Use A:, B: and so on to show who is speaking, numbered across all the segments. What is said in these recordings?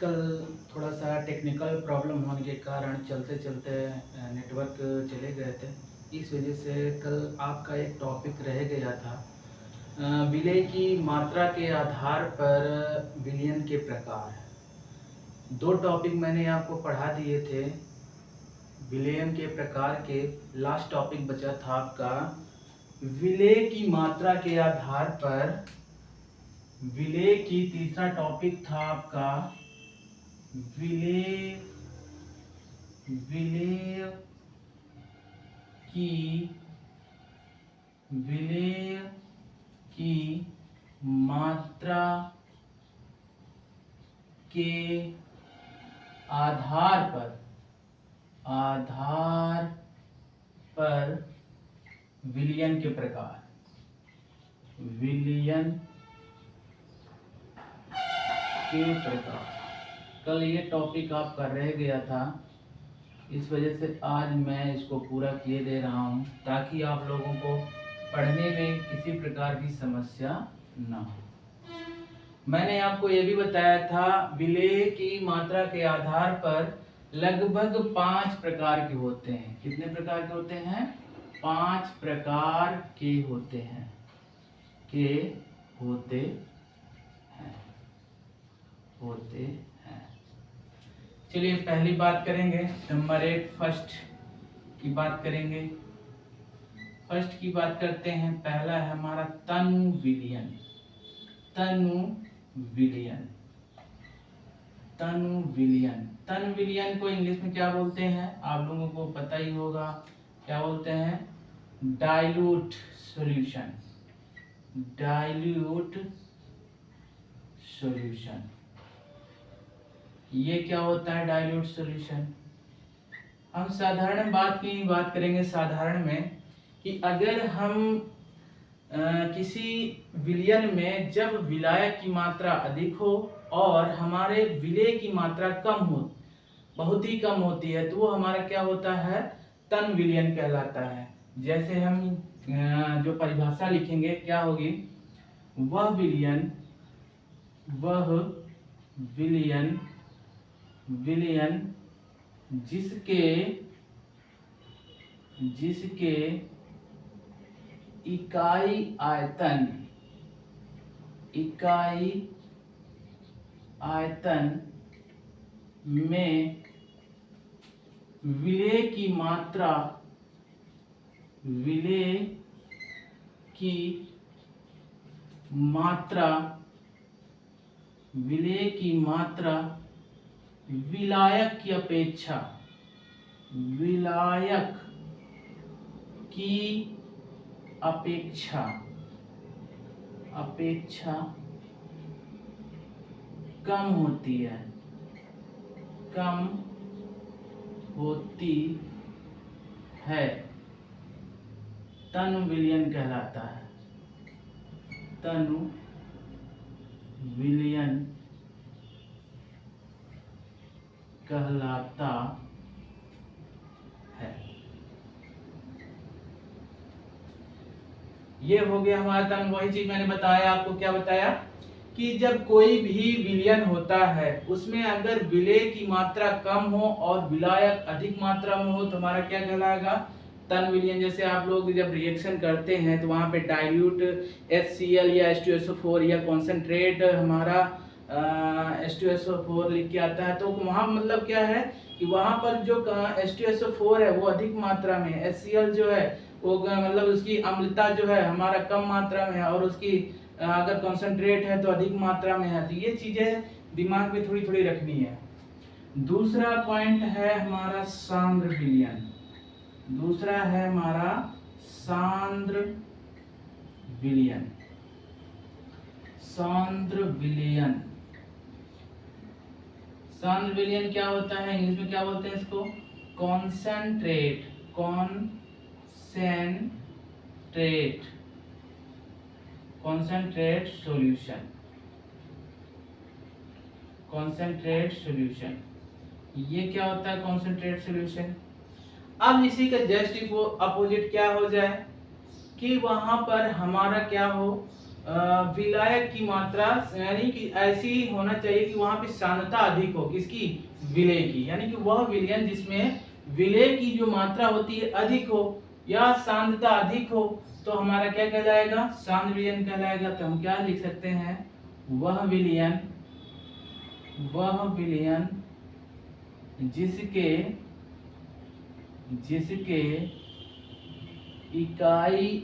A: कल थोड़ा सा टेक्निकल प्रॉब्लम होने के कारण चलते चलते नेटवर्क चले गए थे। इस वजह से कल आपका एक टॉपिक रह गया था। विलय की मात्रा के आधार पर विलयन के प्रकार। दो टॉपिक मैंने आपको पढ़ा दिए थे विलयन के प्रकार के। लास्ट टॉपिक बचा था आपका विलय की मात्रा के आधार पर विलय की। तीसरा टॉपिक था आपका विलय विलय की विलय की मात्रा के आधार पर विलयन के प्रकार। विलयन के प्रकार कल ये टॉपिक आपका रह गया था, इस वजह से आज मैं इसको पूरा किए दे रहा हूँ ताकि आप लोगों को पढ़ने में किसी प्रकार की समस्या ना हो। मैंने आपको ये भी बताया था विलय की मात्रा के आधार पर लगभग 5 प्रकार के होते हैं। कितने प्रकार के होते हैं? 5 प्रकार के होते हैं होते हैं। चलिए पहली बात करेंगे, नंबर 1 फर्स्ट की बात करेंगे। फर्स्ट की बात करते हैं। पहला है हमारा तनु विलयन। तनु विलयन को इंग्लिश में क्या बोलते हैं आप लोगों को पता ही होगा। क्या बोलते हैं? Dilute solution. ये क्या होता है डाइल्यूट सॉल्यूशन? हम साधारण बात की बात करेंगे। साधारण में कि अगर हम किसी विलयन में जब विलायक की मात्रा अधिक हो और हमारे विलय की मात्रा कम हो, बहुत ही कम होती है, तो वो हमारा क्या होता है? तन विलयन कहलाता है। जैसे हम जो परिभाषा लिखेंगे क्या होगी? वह विलयन जिसके इकाई आयतन में विलय की मात्रा विलायक की अपेक्षा कम होती है, तनु विलयन कहलाता है। तनु विलयन कहलाता है। ये हो गया हमारा तन। वही चीज मैंने बताया आपको। क्या बताया? कि जब कोई भी विलयन होता है उसमें अगर विलय की मात्रा कम हो और विलायक अधिक मात्रा में हो तो हमारा क्या कहलाएगा? तन विलयन। जैसे आप लोग जब रिएक्शन करते हैं तो वहां पे डाइल्यूट HCl या H2SO4 या कॉन्सेंट्रेट हमारा H2SO4 लिख के आता है, तो वहां मतलब क्या है कि वहां पर जो H2SO4 है वो अधिक मात्रा में, HCl जो है वो मतलब उसकी अम्लता जो है हमारा कम मात्रा में है, और उसकी अगर कॉन्सेंट्रेट है तो अधिक मात्रा में है। तो ये चीजें दिमाग में थोड़ी थोड़ी रखनी है। दूसरा पॉइंट है हमारा सांद्र विलयन। दूसरा है हमारा सांद्र विलयन। सांद्र विलयन क्या होता है? इंग्लिश में क्या बोलते हैं इसको? Concentrate solution. ये क्या होता है कॉन्सेंट्रेट सॉल्यूशन? अब इसी का जस्ट अपोजिट क्या हो जाए कि वहां पर हमारा क्या हो? विलायक की मात्रा यानी कि ऐसी होना चाहिए कि वहां पे सांद्रता अधिक हो, किसकी? विलेय की, यानी कि वह विलयन जिसमें विलेय की जो मात्रा होती है अधिक हो या सांद्रता अधिक हो, तो हमारा क्या कहलाएगा? सांद्र विलयन कहलाएगा। तो हम क्या लिख सकते हैं? वह विलयन जिसके इकाई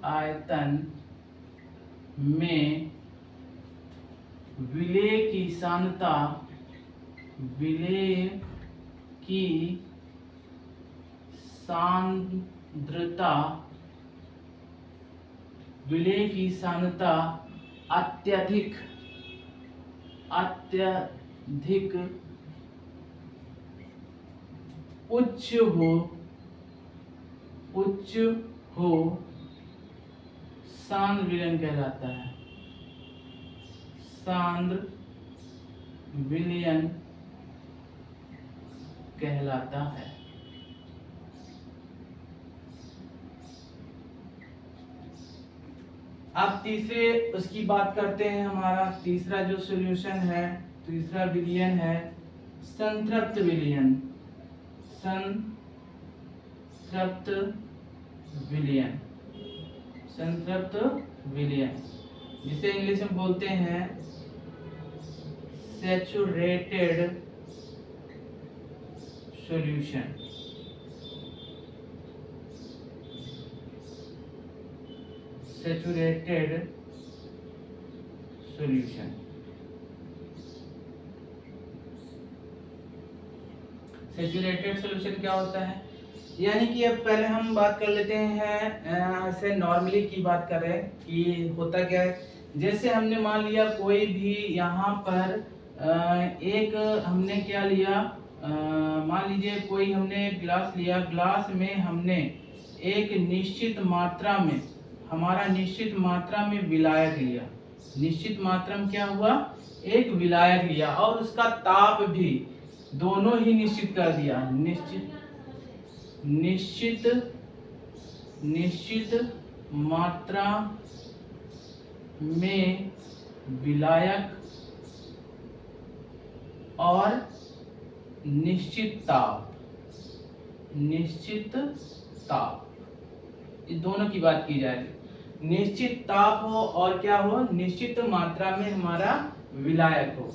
A: आयतन में विलेय की सांद्रता अत्यधिक उच्च हो सांद्र विलयन कहलाता है। सांद्र विलयन कहलाता है। अब तीसरे उसकी बात करते हैं। हमारा तीसरा जो सॉल्यूशन है, तीसरा विलयन है संतृप्त विलयन। संतृप्त विलयन जिसे इंग्लिश में बोलते हैं सैचुरेटेड सॉल्यूशन। सैचुरेटेड सॉल्यूशन क्या होता है? यानी कि अब पहले हम बात कर लेते हैं ऐसे नॉर्मली की बात करें कि होता क्या है। जैसे हमने मान लिया कोई भी यहाँ पर एक हमने क्या लिया, मान लीजिए कोई हमने ग्लास लिया, ग्लास में हमने एक निश्चित मात्रा में, हमारा निश्चित मात्रा में विलायक लिया। निश्चित मात्रा में क्या हुआ? एक विलायक लिया और उसका ताप भी दोनों ही निश्चित कर दिया। निश्चित मात्रा में विलायक और निश्चित ताप, इस दोनों की बात की जाएगी। निश्चित ताप हो और क्या हो? निश्चित मात्रा में हमारा विलायक हो।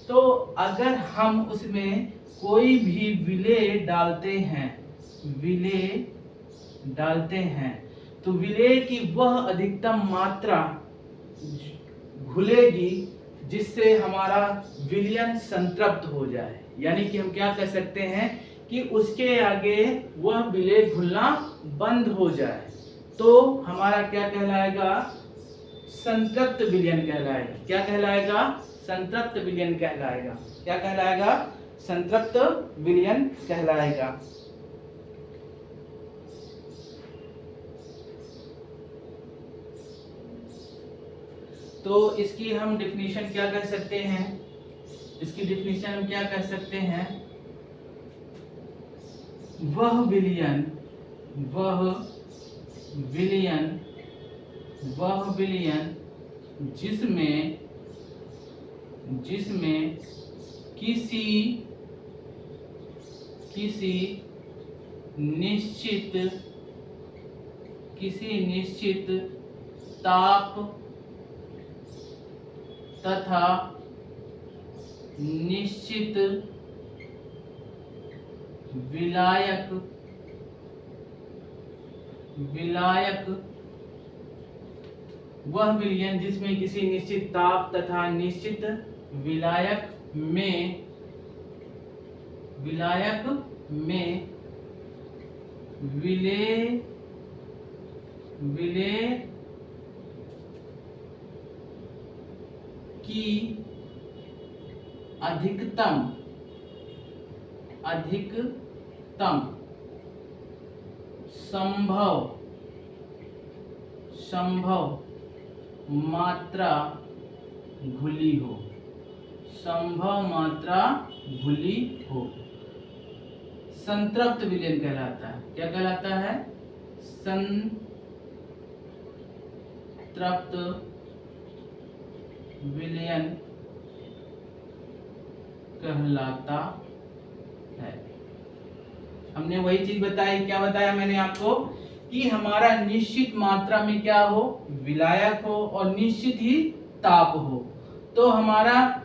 A: तो अगर हम उसमें कोई भी विलेय डालते हैं तो विलेय की वह अधिकतम मात्रा घुलेगी जिससे हमारा विलयन संतृप्त हो जाए। यानी कि हम क्या कह सकते हैं कि उसके आगे वह विलेय घुलना बंद हो जाए, तो हमारा क्या कहलाएगा? संतृप्त विलयन कहलाएगा। क्या कहलाएगा? संतृप्त विलयन कहलाएगा। क्या कहलाएगा? संतृप्त विलयन कहलाएगा। तो इसकी हम डिफिनीशन क्या कह सकते हैं? इसकी डिफिनीशन हम क्या कह सकते हैं? वह विलयन जिसमें किसी निश्चित ताप तथा निश्चित विलायक वह विलयन जिसमें किसी निश्चित ताप तथा निश्चित विलायक में विलेय की अधिकतम संभव मात्रा घुली हो, संतृप्त विलयन कहलाता है। क्या कहलाता है? असंतृप्त विलयन कहलाता है। हमने वही चीज बताई, क्या बताया मैंने आपको कि हमारा निश्चित मात्रा में क्या हो, विलायक हो और निश्चित ही ताप हो, तो हमारा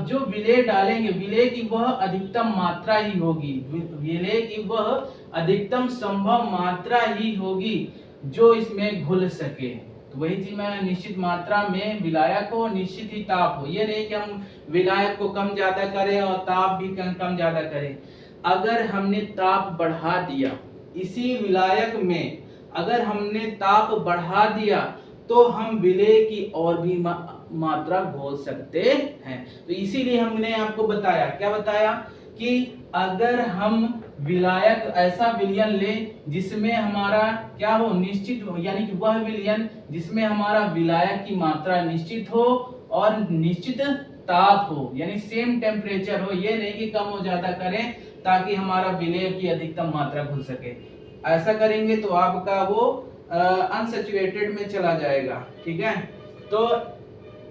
A: जो विलेय डालेंगे, विलेय की वह अधिकतम मात्रा ही होगी, विलेय की वह अधिकतम संभव मात्रा ही होगी जो इसमें घुल सके। तो वही चीज मैं, निश्चित मात्रा में विलायक हो, निश्चित ही ताप हो। ये नहीं कि हम विलायक को कम ज्यादा करें और ताप भी कम ज्यादा करें। अगर हमने ताप बढ़ा दिया इसी विलायक में, अगर हमने ताप बढ़ा दिया तो हम विलेय की और भी मात्रा घोल सकते हैं। तो इसीलिए हमने आपको बताया, क्या बताया कि अगर हम विलायक ऐसा विलयन ले जिसमें हमारा क्या हो, निश्चित हो, यानी कि वह विलयन जिसमें हमारा विलायक की मात्रा निश्चित हो और निश्चित ताप हो, यानी सेम टेम्परेचर हो। ये नहीं कि कम हो ज्यादा करें ताकि हमारा विलेय की अधिकतम मात्रा घुल सके। ऐसा करेंगे तो आपका वो अनसैचुरेटेड में चला जाएगा। ठीक है, तो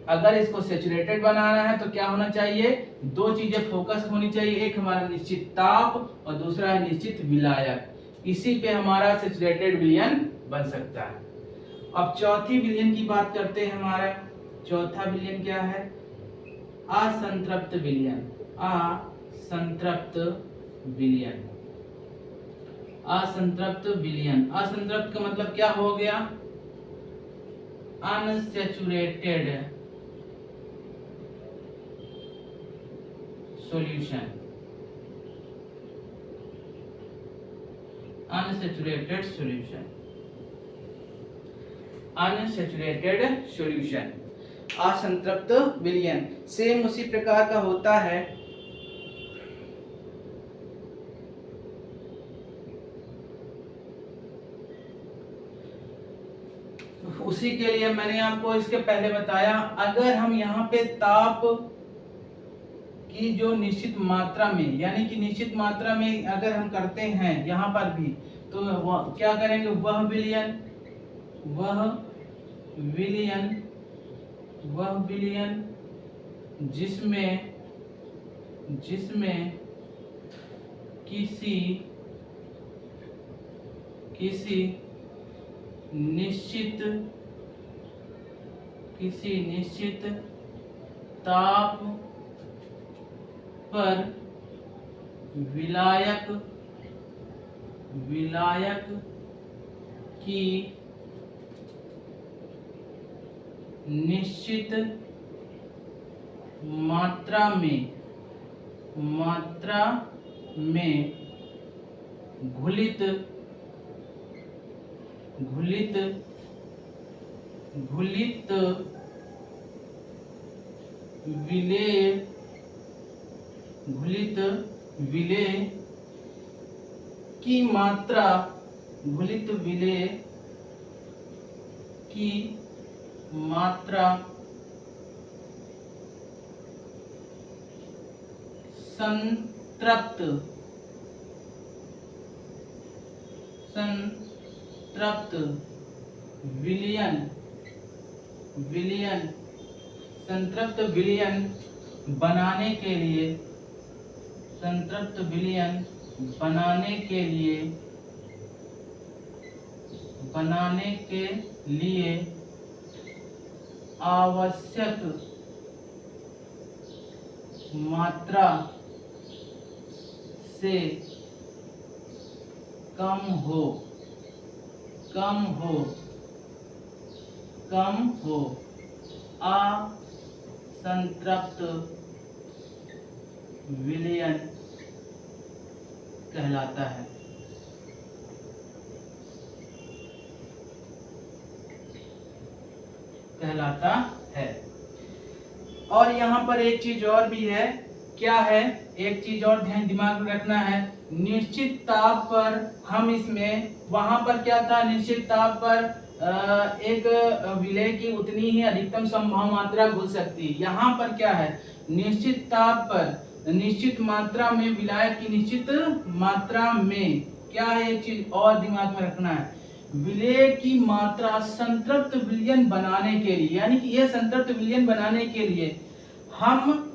A: अगर इसको सैचुरेटेड बनाना है तो क्या होना चाहिए, दो चीजें फोकस होनी चाहिए, एक हमारा निश्चित ताप और दूसरा है निश्चित विलायक। इसी पे हमारा सैचुरेटेड विलयन बन सकता है। अब चौथी विलयन की बात करते हैं। हमारा चौथा विलयन क्या है, असंतृप्त विलयन। असंतृप्त विलयन, असंतृप्त विलयन। असंतृप्त का मतलब क्या हो गया, unsaturated solution, unsaturated solution, unsaturated solution, असंतृप्त विलयन। सेम उसी प्रकार का होता है उसी के लिए मैंने आपको इसके पहले बताया, अगर हम यहाँ पे ताप की जो निश्चित मात्रा में, यानी कि निश्चित मात्रा में अगर हम करते हैं यहाँ पर भी, तो क्या करेंगे, वह विलयन जिसमें किसी निश्चित ताप पर विलायक की निश्चित मात्रा में घुलित विलेय की मात्रा संतृप्त विलयन बनाने के लिए आवश्यक मात्रा से कम हो असंतृप्त विलयन कहलाता है। और यहाँ पर एक चीज और भी है, क्या है, एक चीज और ध्यान दिमाग में रखना है, निश्चित ताप पर हम इसमें, वहां पर क्या था, निश्चित ताप पर एक विलेय की उतनी ही अधिकतम संभव मात्रा घुल सकती है। यहाँ पर क्या है, निश्चित ताप पर निश्चित मात्रा में विलायक की निश्चित मात्रा में क्या है, एक चीज और दिमाग में रखना है, विलेय की मात्रा संतृप्त विलयन बनाने के लिए, यानी कि यह संतृप्त विलयन बनाने के लिए हम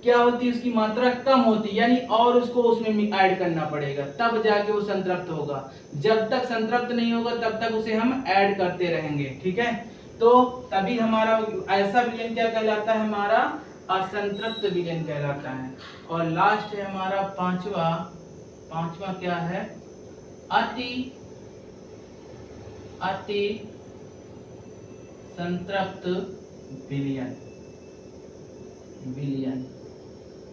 A: क्या होती है, उसकी मात्रा कम होती है, यानी और उसको उसमें ऐड करना पड़ेगा, तब जाके वो संतृप्त होगा। जब तक संतृप्त नहीं होगा तब तक उसे हम ऐड करते रहेंगे, ठीक है। तो तभी हमारा ऐसा विलयन क्या कहलाता है, हमारा असंतृप्त विलयन कहलाता है। और लास्ट है हमारा पांचवा क्या है, अति संतृप्त विलयन,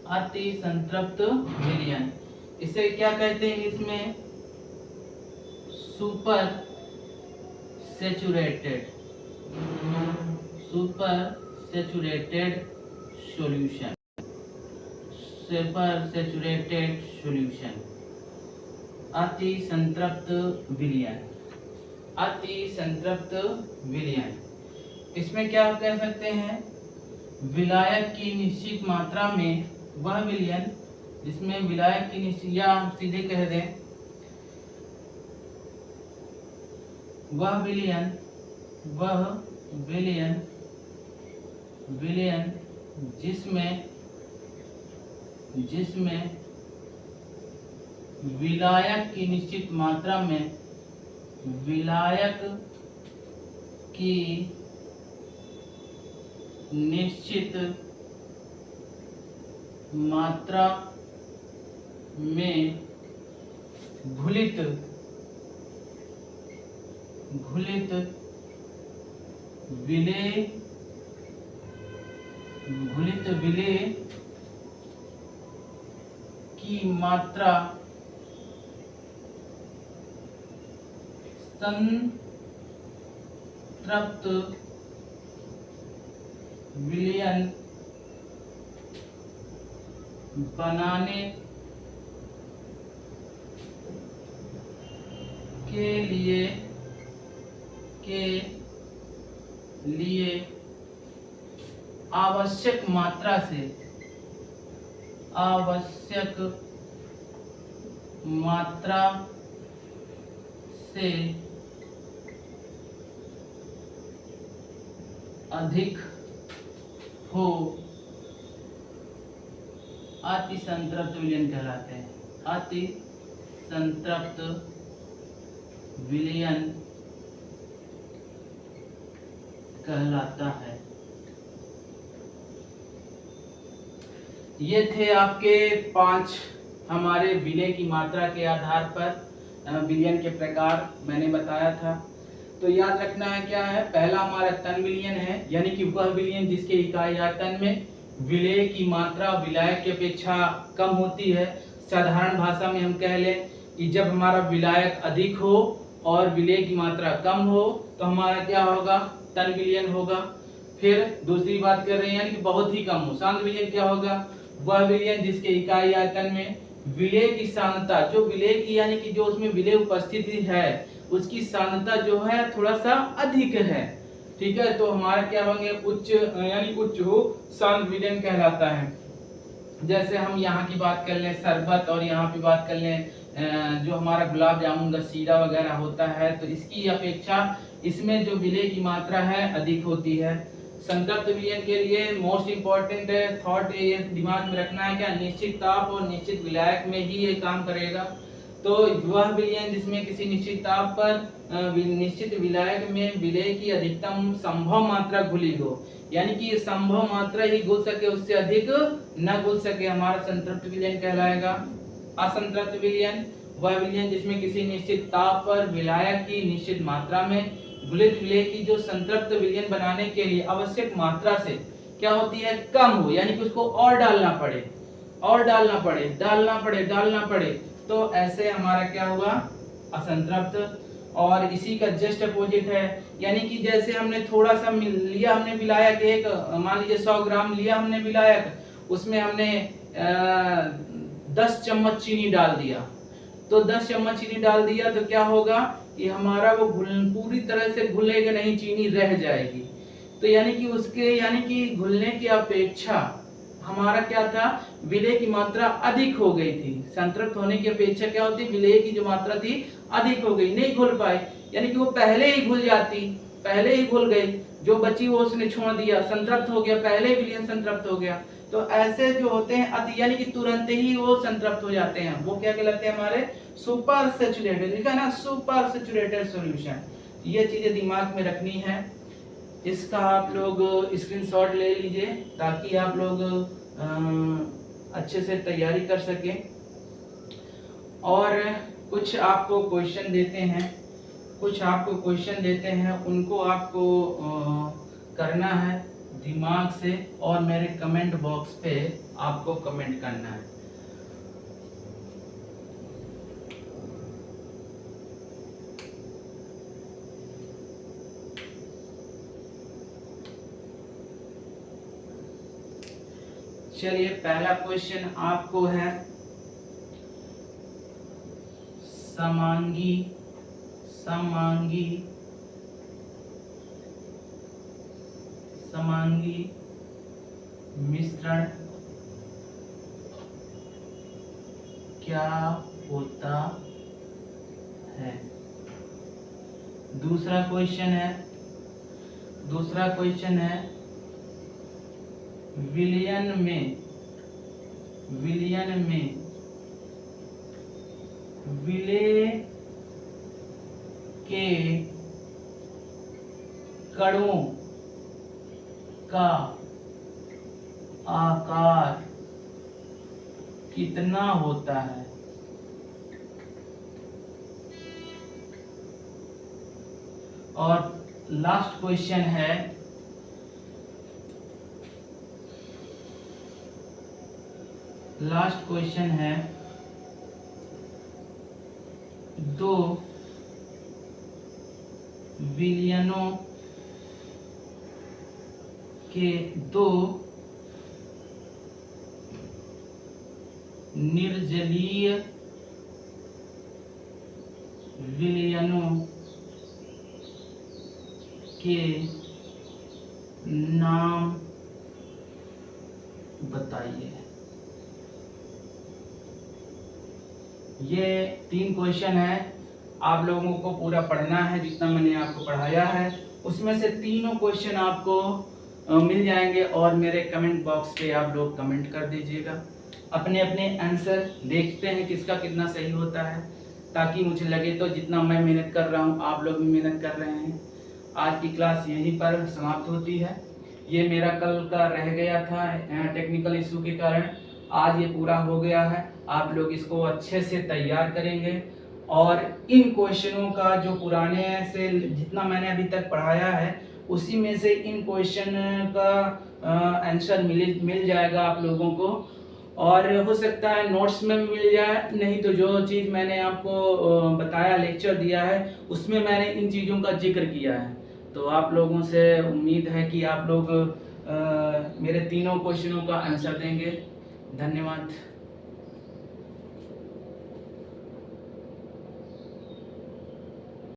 A: अति संतृप्त विलयन। इसे क्या कहते हैं इंग्लिश में, सुपर सैचुरेटेड सॉल्यूशन, अति संतृप्त विलयन। इसमें क्या कह सकते हैं, विलायक की निश्चित मात्रा में वह विलयन जिसमें विलायक की निश्चित, या सीधे कह दें वह विलयन जिसमें विलायक की निश्चित मात्रा में विलायक की निश्चित मात्रा में घुलित विलेय की मात्रा संतृप्त विलयन बनाने के लिए आवश्यक मात्रा से अधिक हो अति संतृप्त विलयन कहलाते हैं। अति संतृप्त विलयन कहलाता है। ये थे आपके 5 हमारे विलय की मात्रा के आधार पर विलयन के प्रकार मैंने बताया था। तो याद रखना है क्या है, पहला हमारा तन विलयन है, यानी कि वह विलयन जिसके इकाई आयतन में विलेय की मात्रा विलायक की अपेक्षा कम होती है। साधारण भाषा में हम कह लें कि जब हमारा विलायक अधिक हो और विलेय की मात्रा कम हो तो हमारा क्या होगा, तन विलयन होगा। फिर दूसरी बात कर रहे हैं यानी कि बहुत ही कम हो, शांत विलयन क्या होगा, वह विलयन जिसके इकाई आयतन में विलेय की सांद्रता, जो विलेय की यानी कि जो उसमें विलेय उपस्थिति है उसकी सांद्रता जो है थोड़ा सा अधिक है, ठीक है। तो हमारा क्या होंगे, उच्च यानी उच्च हो शांत विलयन कहलाता है। जैसे हम यहाँ की बात कर लें शरबत, और यहाँ पे बात कर लें जो हमारा गुलाब जामुन का सीरा वगैरह होता है, तो इसकी अपेक्षा इसमें जो विलेय की मात्रा है अधिक होती है। संतृप्त विलयन के लिए मोस्ट इम्पोर्टेंट थॉट ये दिमाग में रखना है क्या, निश्चित ताप और निश्चित विलायक में ही ये काम करेगा। तो वह विलयन जिसमें किसी निश्चित ताप पर निश्चित विलायक में विलेय की अधिकतम संभव मात्रा घुली हो, यानी कि संभव मात्रा ही घुल सके, उससे अधिक न घुल सके, हमारा संतृप्त विलयन कहलाएगा। असंतृप्त विलयन वह विलयन जिसमें किसी निश्चित ताप पर विलायक की निश्चित मात्रा में घुलित विलेय की जो संतृप्त विलयन बनाने के लिए आवश्यक मात्रा से क्या होती है, कम हो, यानी कि उसको और डालना पड़े, तो ऐसे हमारा क्या हुआ, असंतृप्त। और इसी का जस्ट अपोजिट है, यानी कि जैसे हमने थोड़ा सा लिया, हमने विलायक एक मान लीजिए 100 ग्राम लिया हमने विलायक, उसमें हमने 10 चम्मच चीनी डाल दिया, तो 10 चम्मच चीनी डाल दिया तो क्या होगा कि हमारा वो पूरी तरह से घुलेगा नहीं, चीनी रह जाएगी। तो यानी कि उसके यानी कि घुलने की अपेक्षा हमारा क्या था, विलेय की मात्रा अधिक हो गई थी। संतृप्त होने की अपेक्षा क्या होती, विलेय की जो मात्रा थी अधिक हो गई, नहीं घुल पाई, यानी कि वो पहले ही घुल जाती, पहले ही घुल गई, जो बची वो उसने छोड़ दिया, संतृप्त हो गया, पहले ही विलयन संतृप्त हो गया। तो ऐसे जो होते हैं अति, यानी कि तुरंत ही वो संतृप्त हो जाते हैं, वो क्या कहलाते हैं हमारे सुपर सैचुरेटेड, लिखा है ना सुपर सैचुरेटेड सॉल्यूशन। ये चीजें दिमाग में रखनी है। इसका आप लोग स्क्रीनशॉट ले लीजिए ताकि आप लोग अच्छे से तैयारी कर सकें। और कुछ आपको क्वेश्चन देते हैं, उनको आपको करना है दिमाग से, और मेरे कमेंट बॉक्स पे आपको कमेंट करना है। चलिए पहला क्वेश्चन आपको है समांगी मिश्रण क्या होता है। दूसरा क्वेश्चन है विलयन में विलेय के कणों का आकार कितना होता है। और लास्ट क्वेश्चन है दो विलयनों के दो निर्जलीय विलयनों के नाम बताइए। ये 3 क्वेश्चन है, आप लोगों को पूरा पढ़ना है जितना मैंने आपको पढ़ाया है। उसमें से तीनों क्वेश्चन आपको मिल जाएंगे और मेरे कमेंट बॉक्स पे आप लोग कमेंट कर दीजिएगा। अपने अपने आंसर देखते हैं किसका कितना सही होता है, ताकि मुझे लगे तो जितना मैं मेहनत कर रहा हूँ आप लोग भी मेहनत कर रहे हैं। आज की क्लास यहीं पर समाप्त होती है। ये मेरा कल का रह गया था टेक्निकल इशू के कारण, आज ये पूरा हो गया है। आप लोग इसको अच्छे से तैयार करेंगे और इन क्वेश्चनों का जो पुराने से जितना मैंने अभी तक पढ़ाया है उसी में से इन क्वेश्चन का आंसर मिल जाएगा आप लोगों को। और हो सकता है नोट्स में भी मिल जाए, नहीं तो जो चीज़ मैंने आपको बताया लेक्चर दिया है उसमें मैंने इन चीज़ों का जिक्र किया है। तो आप लोगों से उम्मीद है कि आप लोग मेरे तीनों क्वेश्चनों का आंसर देंगे। धन्यवाद।